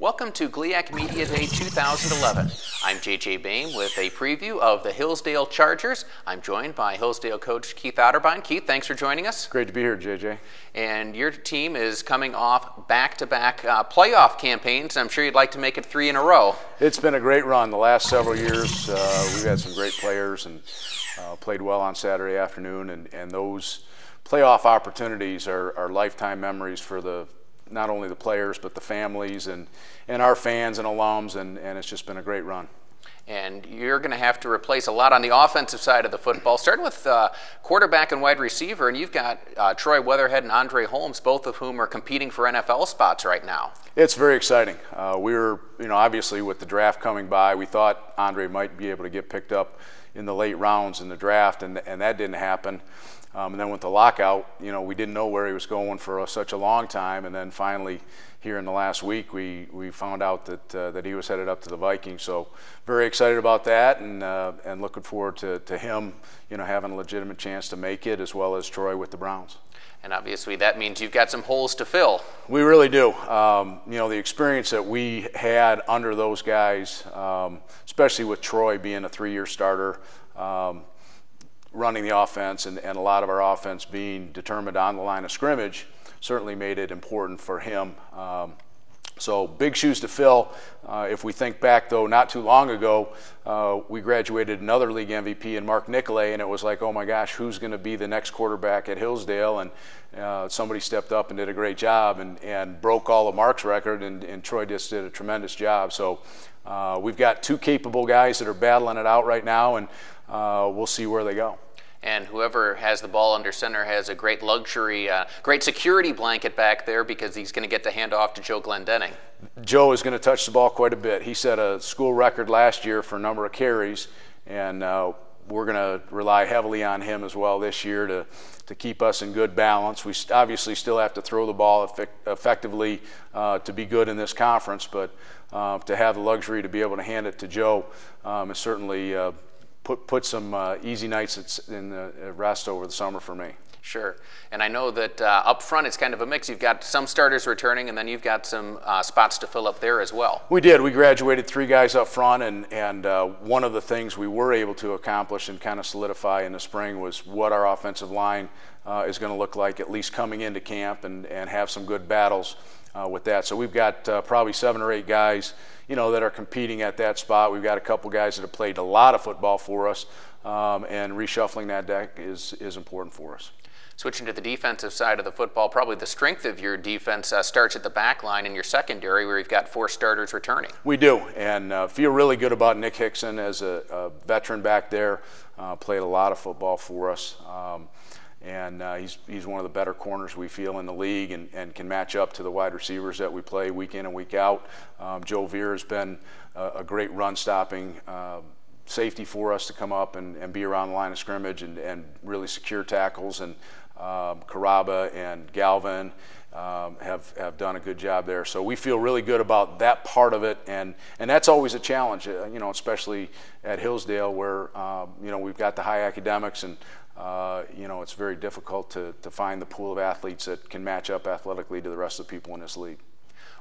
Welcome to GLIAC Media Day 2011. I'm JJ Bain with a preview of the Hillsdale Chargers. I'm joined by Hillsdale coach Keith Otterbein. Keith, thanks for joining us. Great to be here, JJ. And your team is coming off back-to-back playoff campaigns. I'm sure you'd like to make it 3 in a row. It's been a great run the last several years. We've had some great players and played well on Saturday afternoon, and those playoff opportunities are lifetime memories for not only the players but the families and our fans and alums, and it's just been a great run. And you're going to have to replace a lot on the offensive side of the football, starting with quarterback and wide receiver, and you've got Troy Weatherhead and Andre Holmes, both of whom are competing for NFL spots right now. It's very exciting. We were, obviously with the draft coming by, we thought Andre might be able to get picked up in the late rounds in the draft, and that didn't happen. And then with the lockout, we didn't know where he was going for such a long time, and then finally here in the last week we found out that he was headed up to the Vikings. So very excited about that, and looking forward to him having a legitimate chance to make it, as well as Troy with the Browns. And obviously that means you've got some holes to fill. We really do. The experience that we had under those guys, especially with Troy being a 3-year starter, running the offense, and a lot of our offense being determined on the line of scrimmage, certainly made it important for him. So big shoes to fill. If we think back, though, not too long ago, we graduated another league MVP in Mark Nicolay, and it was like, oh my gosh, who's going to be the next quarterback at Hillsdale? And somebody stepped up and did a great job and broke all of Mark's record, and Troy just did a tremendous job. So we've got 2 capable guys that are battling it out right now, and we'll see where they go. And whoever has the ball under center has a great luxury, great security blanket back there, because he's going to get to hand off to Joe Glendenning. Joe is going to touch the ball quite a bit. He set a school record last year for a number of carries, and we're going to rely heavily on him as well this year to keep us in good balance. We obviously still have to throw the ball effectively to be good in this conference, but to have the luxury to be able to hand it to Joe is certainly put some easy nights in the rest over the summer for me. Sure. And I know that up front it's kind of a mix. You've got some starters returning, and then you've got some spots to fill up there as well. We did. We graduated 3 guys up front, and one of the things we were able to accomplish and kind of solidify in the spring was what our offensive line is going to look like, at least coming into camp, and have some good battles with that. So we've got probably 7 or 8 guys that are competing at that spot. We've got a couple guys that have played a lot of football for us, and reshuffling that deck is important for us. Switching to the defensive side of the football, probably the strength of your defense starts at the back line in your secondary, where you've got 4 starters returning. We do, and feel really good about Nick Hickson as a veteran back there. Played a lot of football for us. And he's one of the better corners we feel in the league, and can match up to the wide receivers that we play week in and week out. Joe Veer has been a great run-stopping safety for us to come up and be around the line of scrimmage and really secure tackles. And Caraba and Galvin have done a good job there. So we feel really good about that part of it, and that's always a challenge, especially at Hillsdale, where we've got the high academics, and it's very difficult to find the pool of athletes that can match up athletically to the rest of the people in this league.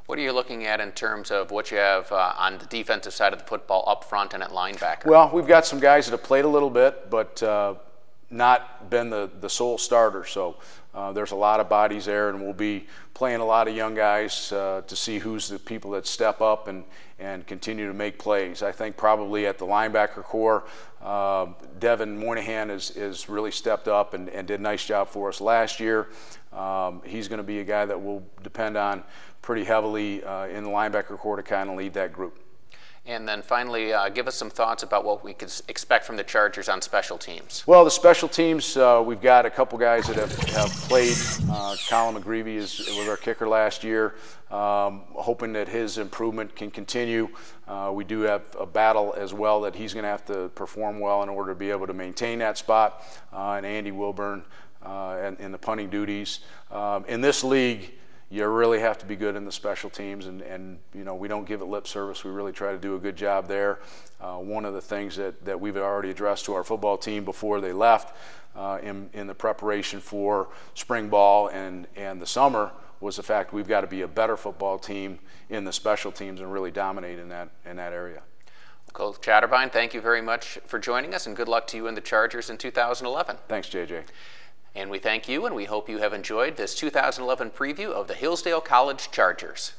What are you looking at in terms of what you have on the defensive side of the football up front and at linebacker? Well, we've got some guys that have played a little bit, but not been the sole starter. So there's a lot of bodies there, and we'll be playing a lot of young guys to see who's the people that step up and continue to make plays. I think probably at the linebacker core, Devin Moynihan is really stepped up and did a nice job for us last year. He's going to be a guy that we'll depend on pretty heavily in the linebacker core to kind of lead that group. And then finally, give us some thoughts about what we could expect from the Chargers on special teams. Well, the special teams, we've got a couple guys that have played. Colin McGreevy was our kicker last year, hoping that his improvement can continue. We do have a battle as well that he's going to have to perform well in order to be able to maintain that spot. And Andy Wilburn in the punting duties. In this league, you really have to be good in the special teams, and we don't give it lip service. We really try to do a good job there. One of the things that we've already addressed to our football team before they left in the preparation for spring ball and the summer was the fact we've got to be a better football team in the special teams and really dominate in that area. Coach Chatterbein, thank you very much for joining us, and good luck to you and the Chargers in 2011. Thanks, JJ. And we thank you, and we hope you have enjoyed this 2011 preview of the Hillsdale College Chargers.